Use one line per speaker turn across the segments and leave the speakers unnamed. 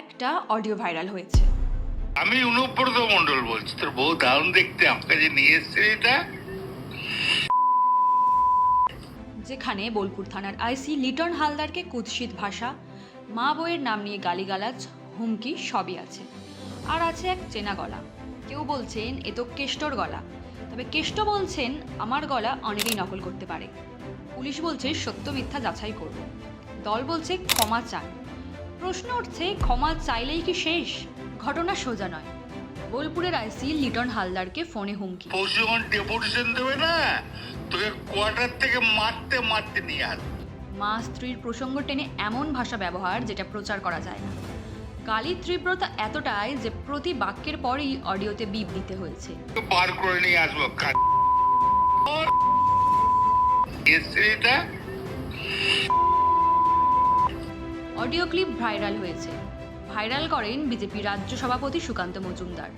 একটা audio viral হয়েছে।
আমি অনুব্রত মন্ডল বলছি। তোর বউ দারুণ দেখতে, আমাকে যে নিয়ে এসছে এটা।
যেখানে বোলপুর থানার আইসি লিটন হালদারকে কুৎসিত ভাষা, মা বউয়ের নাম নিয়ে গালিগালাজ, হুমকি সবই আছে। আর আছে এক চেনা গলা। কেউ বলছেন এ তো কেষ্টর গলা, তবে কেষ্ট বলছেন আমার গলা অনেকেই নকল করতে পারে। পুলিশ বলছে সত্য মিথ্যা যাচাই করব। দল বলছে ক্ষমা চান। প্রশ্ন উঠছে ক্ষমা চাইলেই কি শেষ? ঘটনা সোজা নয়। বোলপুরের আইসি লিটন হালদারকে ফোনে হুমকি।
পরশু যখন ডেপুটেশন দেবে না, তোকে কোয়ার্টার থেকে মারতে মারতে নিয়ে আস।
মা স্ত্রীর প্রসঙ্গ টেনে এমন ভাষা ব্যবহার যেটা প্রচার করা যায় না। গালির তীব্রতা এতটাই যে প্রতি বাক্যের পরেই অডিওতে বিপ দিতে হয়েছে।
বার করে নিয়ে আসবো। এসছে এটা।
অডিও ক্লিপ ভাইরাল হয়েছে। ভাইরাল করেন বিজেপি রাজ্য সভাপতি সুকান্ত মজুমদার।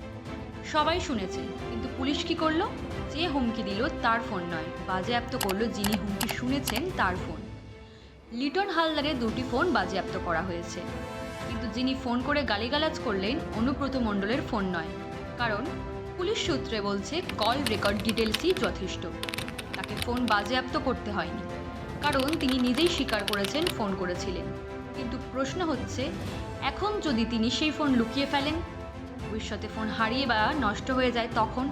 সবাই শুনেছে, কিন্তু পুলিশ কি করলো? যে হুমকি দিল তার ফোন নয়, বাজেয়াপ্ত করলো যিনি হুমকি শুনেছেন তার ফোন। লিটন হালদারের দুটি ফোন বাজেয়াপ্ত করা হয়েছে, কিন্তু যিনি ফোন করে গালিগালাজ করলেন অনুব্রত মণ্ডলের ফোন নয়। কারণ পুলিশ সূত্রে বলছে কল রেকর্ড ডিটেলসই যথেষ্ট, তাকে ফোন বাজেয়াপ্ত করতে হয়নি, কারণ তিনি নিজেই স্বীকার করেছেন ফোন করেছিলেন। কিন্তু প্রশ্ন হচ্ছে, এখন যদি তিনি সেই ফোন লুকিয়ে ফেলেন, ভবিষ্যতে ফোন হারিয়ে বা নষ্ট হয়ে যায়, তখন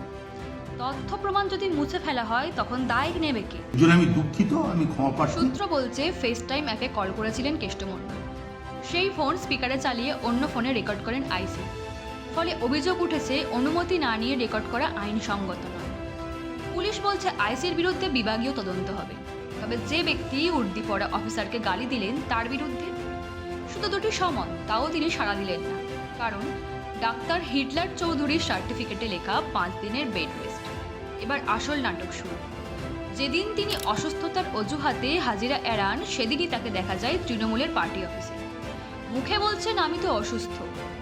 তথ্য প্রমাণ যদি মুছে ফেলা হয়, তখন দায় নেবে কে?
আমি দুঃখিত, আমি ক্ষমা প্রার্থী।
সূত্র বলছে ফেস টাইম অ্যাপে কল করেছিলেন কেষ্টমণ্ডল। সেই ফোন স্পিকারে চালিয়ে অন্য ফোনে রেকর্ড করেন আইসি। ফলে অভিযোগ উঠেছে অনুমতি না নিয়ে রেকর্ড করা আইনসঙ্গত নয়। পুলিশ বলছে আইসির বিরুদ্ধে বিভাগীয় তদন্ত হবে। তবে যে ব্যক্তি উর্দি পড়া অফিসারকে গালি দিলেন তার বিরুদ্ধে শুধু দুটি সমন, তাও তিনি সাড়া দিলেন না। কারণ ডাক্তার হিটলার চৌধুরীর সার্টিফিকেটে লেখা 5 দিনের বেড রেস্ট। এবার আসল নাটক শুরু। যেদিন তিনি অসুস্থতার অজুহাতে হাজিরা এড়ান, সেদিনই তাকে দেখা যায় তৃণমূলের পার্টি অফিসে। মুখে বলছেন আমি তো অসুস্থ,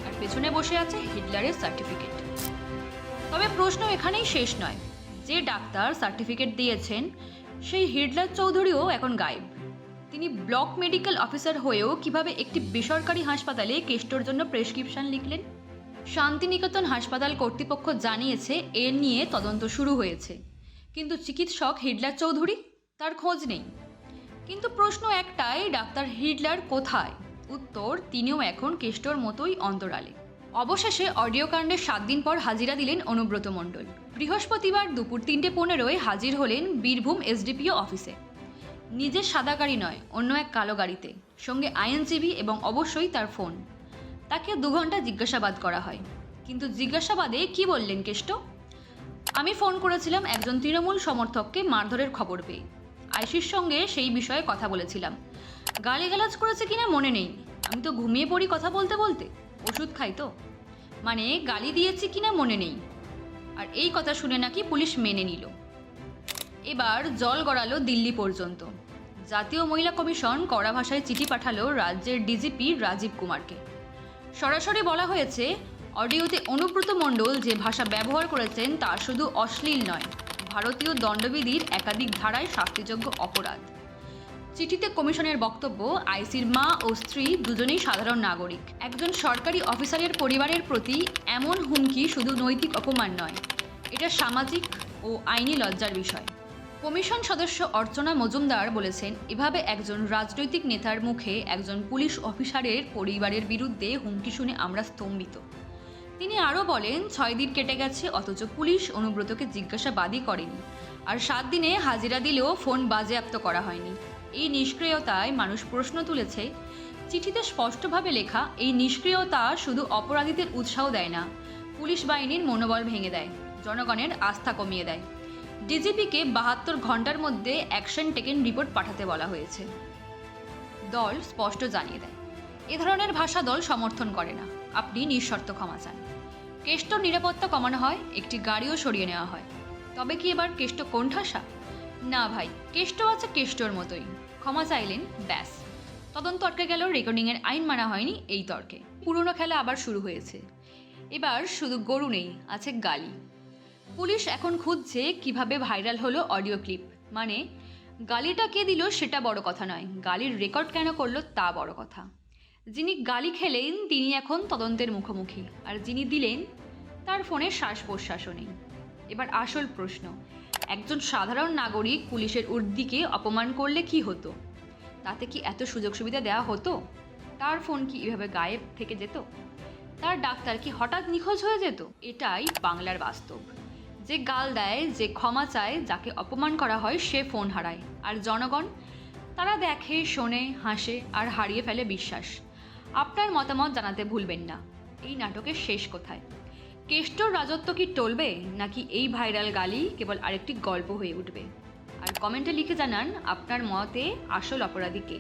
আর পেছনে বসে আছে হিটলারের সার্টিফিকেট। তবে প্রশ্ন এখানেই শেষ নয়। যে ডাক্তার সার্টিফিকেট দিয়েছেন সেই হিটলার চৌধুরীও এখন গায়েব। তিনি ব্লক মেডিকেল অফিসার হয়েও কিভাবে একটি বেসরকারি হাসপাতালে কেষ্টর জন্য প্রেসক্রিপশন লিখলেন? শান্তিনিকেতন হাসপাতাল কর্তৃপক্ষ জানিয়েছে এ নিয়ে তদন্ত শুরু হয়েছে, কিন্তু চিকিৎসক হিটলার চৌধুরী, তার খোঁজ নেই। কিন্তু প্রশ্ন একটাই, ডাক্তার হিটলার কোথায়? উত্তর, তিনিও এখন কেষ্টর মতোই অন্তরালে। অবশেষে অডিও কাণ্ডের 7 দিন পর হাজিরা দিলেন অনুব্রত মণ্ডল। বৃহস্পতিবার দুপুর 3:15 হাজির হলেন বীরভূম এসডিপিও অফিসে। নিজের সাদা গাড়ি নয়, অন্য এক কালো গাড়িতে, সঙ্গে আইনজীবী এবং অবশ্যই তার ফোন। তাকে 2 ঘন্টা জিজ্ঞাসাবাদ করা হয়। কিন্তু জিজ্ঞাসাবাদে কি বললেন কেষ্ট? আমি ফোন করেছিলাম একজন তৃণমূল সমর্থককে মারধরের খবর পেয়ে। আইসির সঙ্গে সেই বিষয়ে কথা বলেছিলাম। গালিগালাজ করেছে কিনা মনে নেই, আমি তো ঘুমিয়ে পড়ি কথা বলতে বলতে, ওষুধ খাই তো। মানে গালি দিয়েছি কিনা মনে নেই। আর এই কথা শুনে নাকি পুলিশ মেনে নিল। এবার জল গড়ালো দিল্লি পর্যন্ত। জাতীয় মহিলা কমিশন কড়া ভাষায় চিঠি পাঠালো রাজ্যের ডিজিপি রাজীব কুমারকে। সরাসরি বলা হয়েছে, অডিওতে অনুব্রত মণ্ডল যে ভাষা ব্যবহার করেছেন তা শুধু অশ্লীল নয়, ভারতীয় দণ্ডবিধির একাধিক ধারায় শাস্তিযোগ্য অপরাধ। চিঠিতে কমিশনের বক্তব্য, আইসির মা ও স্ত্রী দুজনেই সাধারণ নাগরিক। একজন সরকারি অফিসারের পরিবারের প্রতি এমন হুমকি শুধু নৈতিক অপমান নয়, এটা সামাজিক ও আইনি লজ্জার বিষয়। কমিশন সদস্য অর্চনা মজুমদার বলেছেন, এভাবে একজন রাজনৈতিক নেতার মুখে একজন পুলিশ অফিসারের পরিবারের বিরুদ্ধে হুমকি শুনে আমরা স্তম্ভিত। তিনি আরও বলেন, 6 দিন কেটে গেছে, অথচ পুলিশ অনুব্রতকে জিজ্ঞাসাবাদই করেনি, আর 7 দিনে হাজিরা দিলেও ফোন বাজেয়াপ্ত করা হয়নি। এই নিষ্ক্রিয়তায় মানুষ প্রশ্ন তুলেছে। চিঠিতে স্পষ্টভাবে লেখা, এই নিষ্ক্রিয়তা শুধু অপরাধীদের উৎসাহ দেয় না, পুলিশ বাহিনীর মনোবল ভেঙে দেয়, জনগণের আস্থা কমিয়ে দেয়। ডিজিপিকে 72 ঘন্টার মধ্যে অ্যাকশন টেকেন রিপোর্ট পাঠাতে বলা হয়েছে। দল স্পষ্ট জানিয়ে দেয়, এ ধরনের ভাষা দল সমর্থন করে না। আপনি নিঃশর্ত ক্ষমা চান। কেষ্টর নিরাপত্তা কমানো হয়, একটি গাড়িও সরিয়ে নেওয়া হয়। তবে কি এবার কেষ্ট কোণঠাসা? না ভাই, কেষ্ট আছে কেষ্টর মতোই। ক্ষমা চাইলেন, ব্যাস। তদন্ত আটকে গেল, রেকর্ডিংয়ের আইন মানা হয়নি, এই তর্কে পুরনো খেলা আবার শুরু হয়েছে। এবার শুধু গরু নেই, আছে গালি। পুলিশ এখন খুঁজছে কিভাবে ভাইরাল হলো অডিও ক্লিপ। মানে গালিটা কে দিল সেটা বড় কথা নয়, গালির রেকর্ড কেন করলো তা বড় কথা। যিনি গালি খেলেন তিনি এখন তদন্তের মুখোমুখি, আর যিনি দিলেন তার ফোনে শ্বাস প্রশ্বাসও নেই। এবার আসল প্রশ্ন, একজন সাধারণ নাগরিক পুলিশের উর্দিকে অপমান করলে কি হতো? তাতে কি এত সুযোগ সুবিধা দেওয়া হতো? তার ফোন কি এভাবে গায়েব থেকে যেত? তার ডাক্তার কি হঠাৎ নিখোঁজ হয়ে যেত? এটাই বাংলার বাস্তব। যে গাল দেয়, যে ক্ষমা চায়, যাকে অপমান করা হয়, সে ফোন হারায়। আর জনগণ, তারা দেখে, শোনে, হাসে আর হারিয়ে ফেলে বিশ্বাস। আপনার মতামত জানাতে ভুলবেন না। এই নাটকের শেষ কোথায়? কেষ্টর রাজত্ব কি টলবে, নাকি এই ভাইরাল গালি কেবল আরেকটি গল্প হয়ে উঠবে? আর কমেন্টে লিখে জানান আপনার মতে আসল অপরাধী কে।